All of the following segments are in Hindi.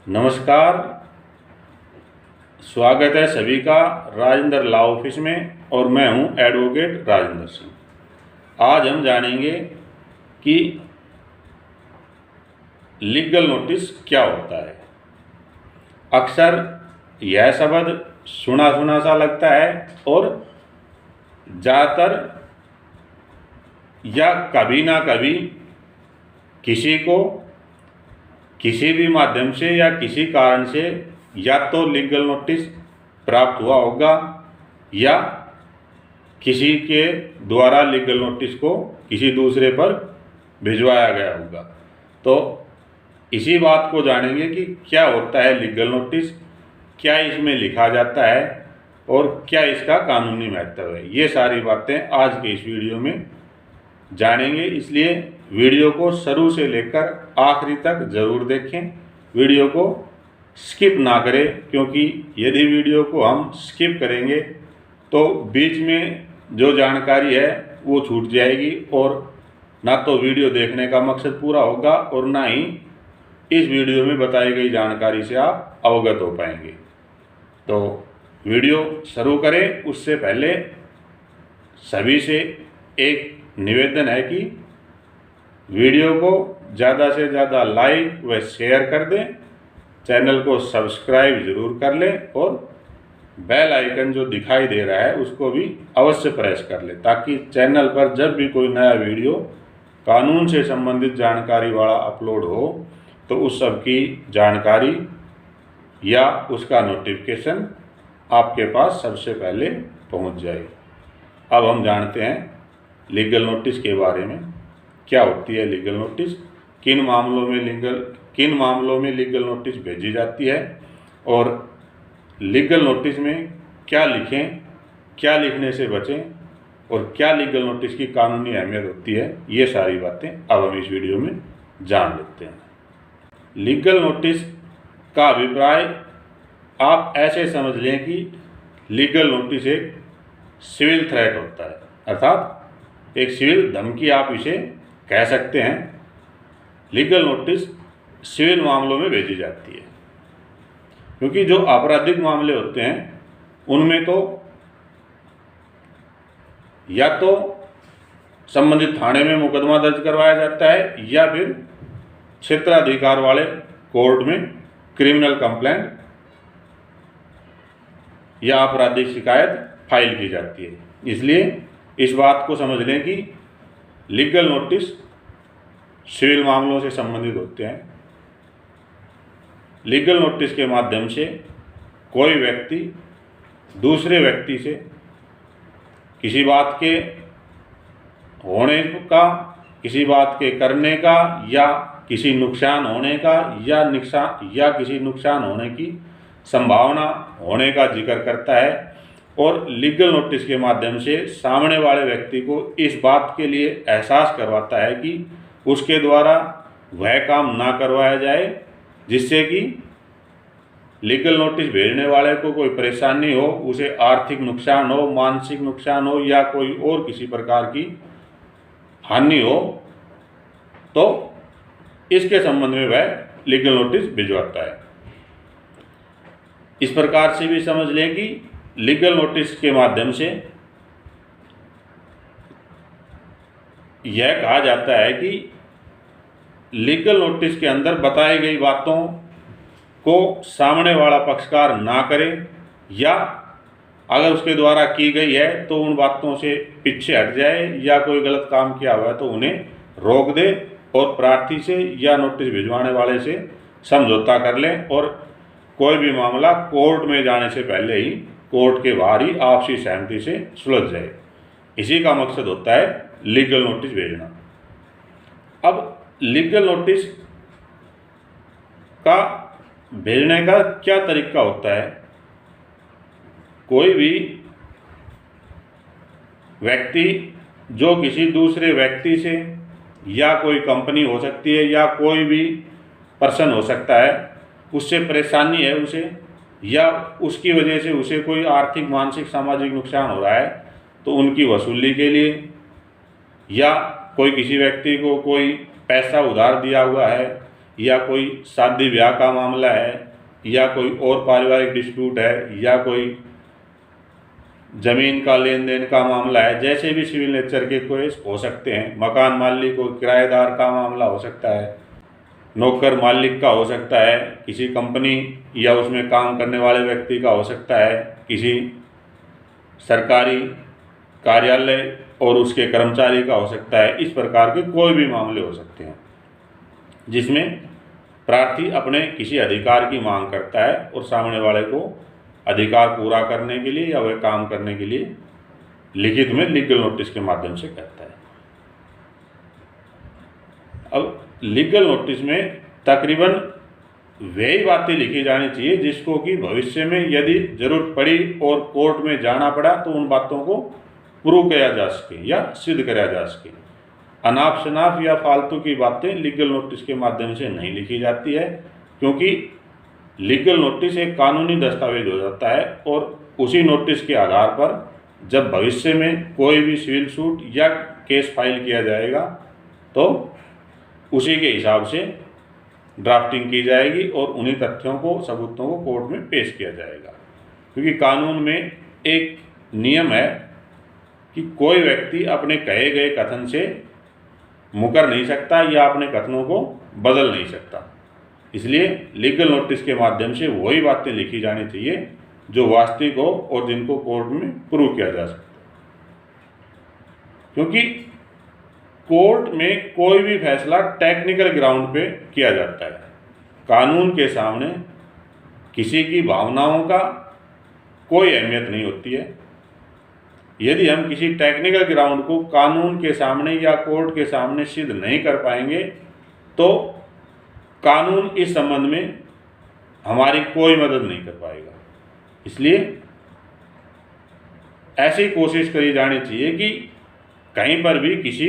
नमस्कार। स्वागत है सभी का राजेंद्र लॉ ऑफिस में और मैं हूं एडवोकेट राजेंद्र सिंह। आज हम जानेंगे कि लीगल नोटिस क्या होता है। अक्सर यह शब्द सुना सुना सा लगता है और ज़्यादातर या कभी ना कभी किसी को किसी भी माध्यम से या किसी कारण से या तो लीगल नोटिस प्राप्त हुआ होगा या किसी के द्वारा लीगल नोटिस को किसी दूसरे पर भिजवाया गया होगा। तो इसी बात को जानेंगे कि क्या होता है लीगल नोटिस, क्या इसमें लिखा जाता है और क्या इसका कानूनी महत्व है। ये सारी बातें आज के इस वीडियो में जानेंगे, इसलिए वीडियो को शुरू से लेकर आखिरी तक ज़रूर देखें। वीडियो को स्किप ना करें, क्योंकि यदि वीडियो को हम स्किप करेंगे तो बीच में जो जानकारी है वो छूट जाएगी और ना तो वीडियो देखने का मकसद पूरा होगा और ना ही इस वीडियो में बताई गई जानकारी से आप अवगत हो पाएंगे। तो वीडियो शुरू करें उससे पहले सभी से एक निवेदन है कि वीडियो को ज़्यादा से ज़्यादा लाइक व शेयर कर दें, चैनल को सब्सक्राइब ज़रूर कर लें और बेल आइकन जो दिखाई दे रहा है उसको भी अवश्य प्रेस कर लें, ताकि चैनल पर जब भी कोई नया वीडियो कानून से संबंधित जानकारी वाला अपलोड हो तो उस सब की जानकारी या उसका नोटिफिकेशन आपके पास सबसे पहले पहुंच जाए। अब हम जानते हैं लीगल नोटिस के बारे में। क्या होती है लीगल नोटिस, किन मामलों में लीगल नोटिस भेजी जाती है और लीगल नोटिस में क्या लिखें, क्या लिखने से बचें और क्या लीगल नोटिस की कानूनी अहमियत होती है, ये सारी बातें अब हम इस वीडियो में जान लेते हैं। लीगल नोटिस का अभिप्राय आप ऐसे समझ लें कि लीगल नोटिस एक सिविल थ्रेट होता है, अर्थात एक सिविल धमकी आप इसे कह सकते हैं। लीगल नोटिस सिविल मामलों में भेजी जाती है, क्योंकि जो आपराधिक मामले होते हैं उनमें तो या तो संबंधित थाने में मुकदमा दर्ज करवाया जाता है या फिर क्षेत्राधिकार वाले कोर्ट में क्रिमिनल कंप्लेंट या आपराधिक शिकायत फाइल की जाती है। इसलिए इस बात को समझ लें कि लीगल नोटिस सिविल मामलों से संबंधित होते हैं। लीगल नोटिस के माध्यम से कोई व्यक्ति दूसरे व्यक्ति से किसी बात के होने का, किसी बात के करने का या किसी नुकसान होने का या किसी नुकसान होने की संभावना होने का जिक्र करता है और लीगल नोटिस के माध्यम से सामने वाले व्यक्ति को इस बात के लिए एहसास करवाता है कि उसके द्वारा वह काम ना करवाया जाए जिससे कि लीगल नोटिस भेजने वाले को कोई परेशानी हो, उसे आर्थिक नुकसान हो, मानसिक नुकसान हो या कोई और किसी प्रकार की हानि हो, तो इसके संबंध में वह लीगल नोटिस भिजवाता है। इस प्रकार से भी समझ लें कि लीगल नोटिस के माध्यम से यह कहा जाता है कि लीगल नोटिस के अंदर बताई गई बातों को सामने वाला पक्षकार ना करे या अगर उसके द्वारा की गई है तो उन बातों से पीछे हट जाए या कोई गलत काम किया हुआ है तो उन्हें रोक दे और प्रार्थी से या नोटिस भिजवाने वाले से समझौता कर लें और कोई भी मामला कोर्ट में जाने से पहले ही कोर्ट के बाहर ही आपसी सहमति से सुलझ जाए। इसी का मकसद होता है लीगल नोटिस भेजना। अब लीगल नोटिस का भेजने का क्या तरीका होता है। कोई भी व्यक्ति जो किसी दूसरे व्यक्ति से या कोई कंपनी हो सकती है या कोई भी पर्सन हो सकता है, उससे परेशानी है उसे या उसकी वजह से उसे कोई आर्थिक, मानसिक, सामाजिक नुकसान हो रहा है, तो उनकी वसूली के लिए या कोई किसी व्यक्ति को कोई पैसा उधार दिया हुआ है या कोई शादी ब्याह का मामला है, या कोई और पारिवारिक डिस्प्यूट है, या कोई ज़मीन का लेन देन का मामला है, जैसे भी सिविल नेचर के केस हो सकते हैं। मकान मालिक और किराएदार का मामला हो सकता है, नौकर मालिक का हो सकता है, किसी कंपनी या उसमें काम करने वाले व्यक्ति का हो सकता है, किसी सरकारी कार्यालय और उसके कर्मचारी का हो सकता है। इस प्रकार के कोई भी मामले हो सकते हैं जिसमें प्रार्थी अपने किसी अधिकार की मांग करता है और सामने वाले को अधिकार पूरा करने के लिए या वह काम करने के लिए लिखित में लीगल नोटिस के माध्यम से कहता है। अब लीगल नोटिस में तकरीबन वही बातें लिखी जानी चाहिए जिसको कि भविष्य में यदि जरूरत पड़ी और कोर्ट में जाना पड़ा तो उन बातों को प्रूव किया जा सके या सिद्ध कराया जा सके। अनाप शनाप या फालतू की बातें लीगल नोटिस के माध्यम से नहीं लिखी जाती है, क्योंकि लीगल नोटिस एक कानूनी दस्तावेज हो जाता है और उसी नोटिस के आधार पर जब भविष्य में कोई भी सिविल सूट या केस फाइल किया जाएगा तो उसी के हिसाब से ड्राफ्टिंग की जाएगी और उन्हीं तथ्यों को, सबूतों को कोर्ट में पेश किया जाएगा। क्योंकि कानून में एक नियम है कि कोई व्यक्ति अपने कहे गए कथन से मुकर नहीं सकता या अपने कथनों को बदल नहीं सकता। इसलिए लीगल नोटिस के माध्यम से वही बातें लिखी जानी चाहिए जो वास्तविक हो और जिनको कोर्ट में प्रूव किया जा सकता है। क्योंकि कोर्ट में कोई भी फैसला टेक्निकल ग्राउंड पे किया जाता है। कानून के सामने किसी की भावनाओं का कोई अहमियत नहीं होती है। यदि हम किसी टेक्निकल ग्राउंड को कानून के सामने या कोर्ट के सामने सिद्ध नहीं कर पाएंगे तो कानून इस संबंध में हमारी कोई मदद नहीं कर पाएगा। इसलिए ऐसी कोशिश करी जानी चाहिए कि कहीं पर भी किसी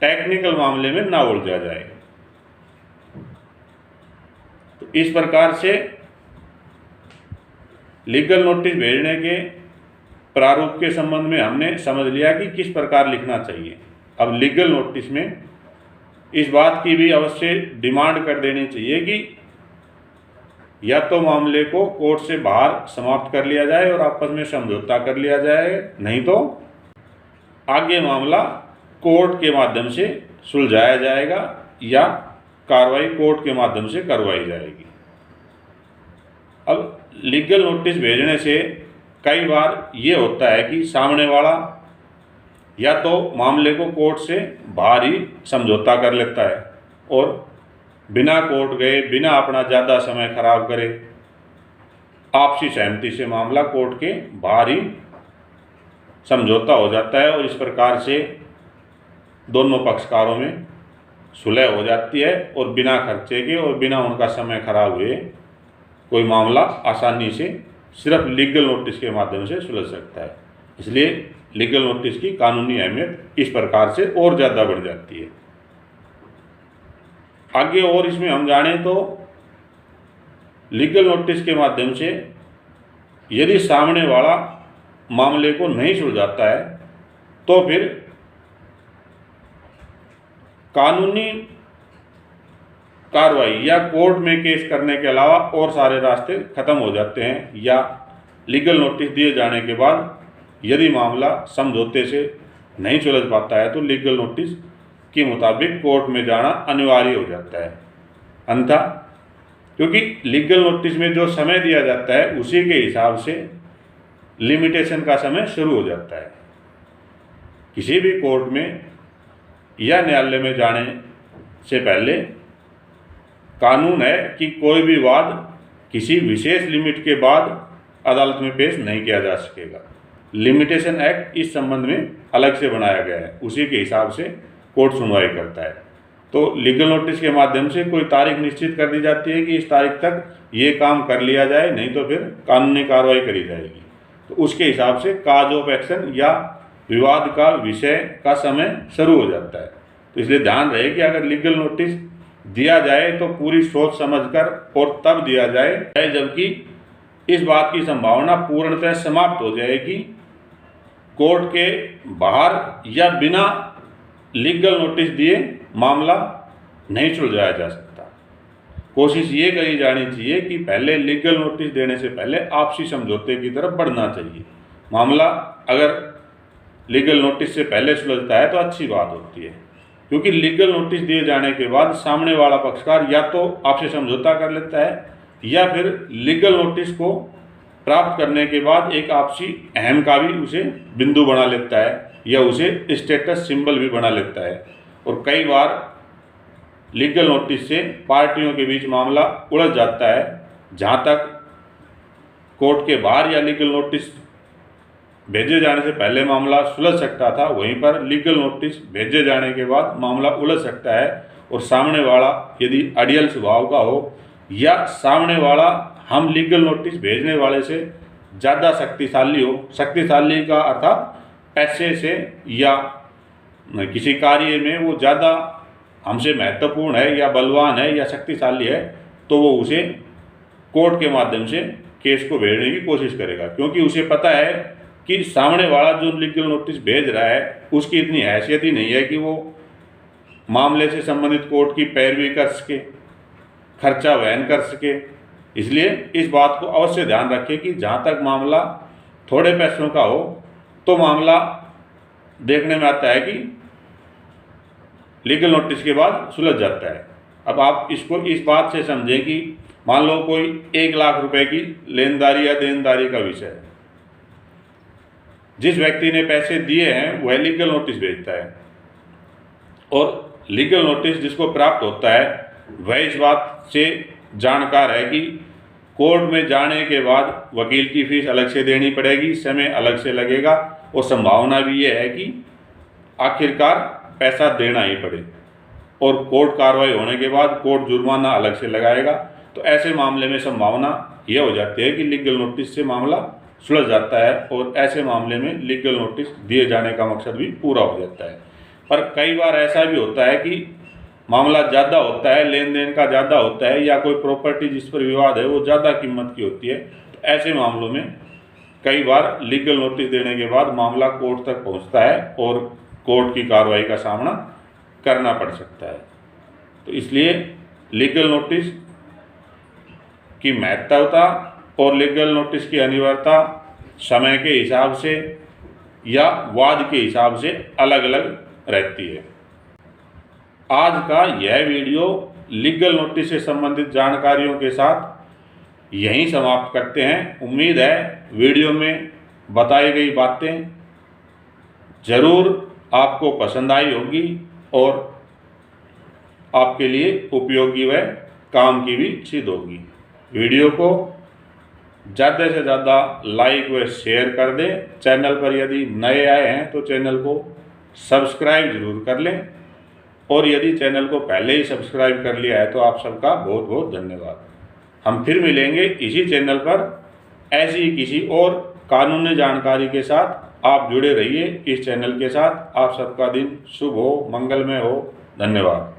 टेक्निकल मामले में ना उलझा जाए। तो इस प्रकार से लीगल नोटिस भेजने के प्रारूप के संबंध में हमने समझ लिया कि किस प्रकार लिखना चाहिए। अब लीगल नोटिस में इस बात की भी अवश्य डिमांड कर देनी चाहिए कि या तो मामले को कोर्ट से बाहर समाप्त कर लिया जाए और आपस में समझौता कर लिया जाए, नहीं तो आगे मामला कोर्ट के माध्यम से सुलझाया जाएगा या कार्रवाई कोर्ट के माध्यम से करवाई जाएगी। अब लीगल नोटिस भेजने से कई बार ये होता है कि सामने वाला या तो मामले को कोर्ट से बाहर ही समझौता कर लेता है और बिना कोर्ट गए, बिना अपना ज़्यादा समय खराब करे, आपसी सहमति से मामला कोर्ट के बाहर ही समझौता हो जाता है और इस प्रकार से दोनों पक्षकारों में सुलह हो जाती है और बिना खर्चे के और बिना उनका समय खराब हुए कोई मामला आसानी से सिर्फ लीगल नोटिस के माध्यम से सुलझ सकता है। इसलिए लीगल नोटिस की कानूनी अहमियत इस प्रकार से और ज़्यादा बढ़ जाती है। आगे और इसमें हम जानें तो लीगल नोटिस के माध्यम से यदि सामने वाला मामले को नहीं सुलझाता है तो फिर कानूनी कार्रवाई या कोर्ट में केस करने के अलावा और सारे रास्ते खत्म हो जाते हैं। या लीगल नोटिस दिए जाने के बाद यदि मामला समझौते से नहीं सुलझ पाता है तो लीगल नोटिस के मुताबिक कोर्ट में जाना अनिवार्य हो जाता है। अन्यथा क्योंकि लीगल नोटिस में जो समय दिया जाता है उसी के हिसाब से लिमिटेशन का समय शुरू हो जाता है। किसी भी कोर्ट में या न्यायालय में जाने से पहले कानून है कि कोई भी वाद किसी विशेष लिमिट के बाद अदालत में पेश नहीं किया जा सकेगा। लिमिटेशन एक्ट इस संबंध में अलग से बनाया गया है, उसी के हिसाब से कोर्ट सुनवाई करता है। तो लीगल नोटिस के माध्यम से कोई तारीख निश्चित कर दी जाती है कि इस तारीख तक ये काम कर लिया जाए, नहीं तो फिर कानूनी कार्रवाई करी जाएगी। तो उसके हिसाब से काज ऑफ एक्शन या विवाद का विषय का समय शुरू हो जाता है। तो इसलिए ध्यान रहे कि अगर लीगल नोटिस दिया जाए तो पूरी सोच समझकर और तब दिया जाए जबकि इस बात की संभावना पूर्णतः समाप्त हो जाए कि कोर्ट के बाहर या बिना लीगल नोटिस दिए मामला नहीं सुलझाया जा सकता। कोशिश ये करी जानी चाहिए कि पहले लीगल नोटिस देने से पहले आपसी समझौते की तरफ बढ़ना चाहिए। मामला अगर लीगल नोटिस से पहले सुलझता है तो अच्छी बात होती है, क्योंकि लीगल नोटिस दिए जाने के बाद सामने वाला पक्षकार या तो आपसे समझौता कर लेता है या फिर लीगल नोटिस को प्राप्त करने के बाद एक आपसी अहम का भी उसे बिंदु बना लेता है या उसे स्टेटस सिंबल भी बना लेता है। और कई बार लीगल नोटिस से पार्टियों के बीच मामला उलझ जाता है। जहाँ तक कोर्ट के बाहर या लीगल नोटिस भेजे जाने से पहले मामला सुलझ सकता था, वहीं पर लीगल नोटिस भेजे जाने के बाद मामला उलझ सकता है। और सामने वाला यदि अड़ियल स्वभाव का हो या सामने वाला हम लीगल नोटिस भेजने वाले से ज़्यादा शक्तिशाली हो, शक्तिशाली का अर्थात पैसे से या किसी कार्य में वो ज़्यादा हमसे महत्वपूर्ण है या बलवान है या शक्तिशाली है, तो वो उसे कोर्ट के माध्यम से केस को भेजने की कोशिश करेगा, क्योंकि उसे पता है कि सामने वाला जो लीगल नोटिस भेज रहा है उसकी इतनी हैसियत ही नहीं है कि वो मामले से संबंधित कोर्ट की पैरवी कर सके, खर्चा वहन कर सके। इसलिए इस बात को अवश्य ध्यान रखें कि जहाँ तक मामला थोड़े पैसों का हो तो मामला देखने में आता है कि लीगल नोटिस के बाद सुलझ जाता है। अब आप इसको इस बात से समझें कि मान लो कोई 1 लाख रुपए की लेनदारी या देनदारी का विषय है। जिस व्यक्ति ने पैसे दिए हैं वह लीगल नोटिस भेजता है और लीगल नोटिस जिसको प्राप्त होता है वह इस बात से जानकार है कि कोर्ट में जाने के बाद वकील की फीस अलग से देनी पड़ेगी, समय अलग से लगेगा और संभावना भी ये है कि आखिरकार पैसा देना ही पड़े और कोर्ट कार्रवाई होने के बाद कोर्ट जुर्माना अलग से लगाएगा। तो ऐसे मामले में संभावना यह हो जाती है कि लीगल नोटिस से मामला सुलझ जाता है और ऐसे मामले में लीगल नोटिस दिए जाने का मकसद भी पूरा हो जाता है। पर कई बार ऐसा भी होता है कि मामला ज़्यादा होता है, लेन देन का ज़्यादा होता है या कोई प्रॉपर्टी जिस पर विवाद है वो ज़्यादा कीमत की होती है। तो ऐसे मामलों में कई बार लीगल नोटिस देने के बाद मामला कोर्ट तक पहुंचता है और कोर्ट की कार्रवाई का सामना करना पड़ सकता है। तो इसलिए लीगल नोटिस की महत्वता और लीगल नोटिस की अनिवार्यता समय के हिसाब से या वाद के हिसाब से अलग अलग रहती है। आज का यह वीडियो लीगल नोटिस से संबंधित जानकारियों के साथ यहीं समाप्त करते हैं। उम्मीद है वीडियो में बताई गई बातें ज़रूर आपको पसंद आई होगी और आपके लिए उपयोगी व काम की भी सिद्ध होगी। वीडियो को ज़्यादा से ज़्यादा लाइक व शेयर कर दें। चैनल पर यदि नए आए हैं तो चैनल को सब्सक्राइब जरूर कर लें और यदि चैनल को पहले ही सब्सक्राइब कर लिया है तो आप सबका बहुत बहुत धन्यवाद। हम फिर मिलेंगे इसी चैनल पर ऐसी ही किसी और कानूनी जानकारी के साथ। आप जुड़े रहिए इस चैनल के साथ। आप सबका दिन शुभ हो, मंगलमय हो। धन्यवाद।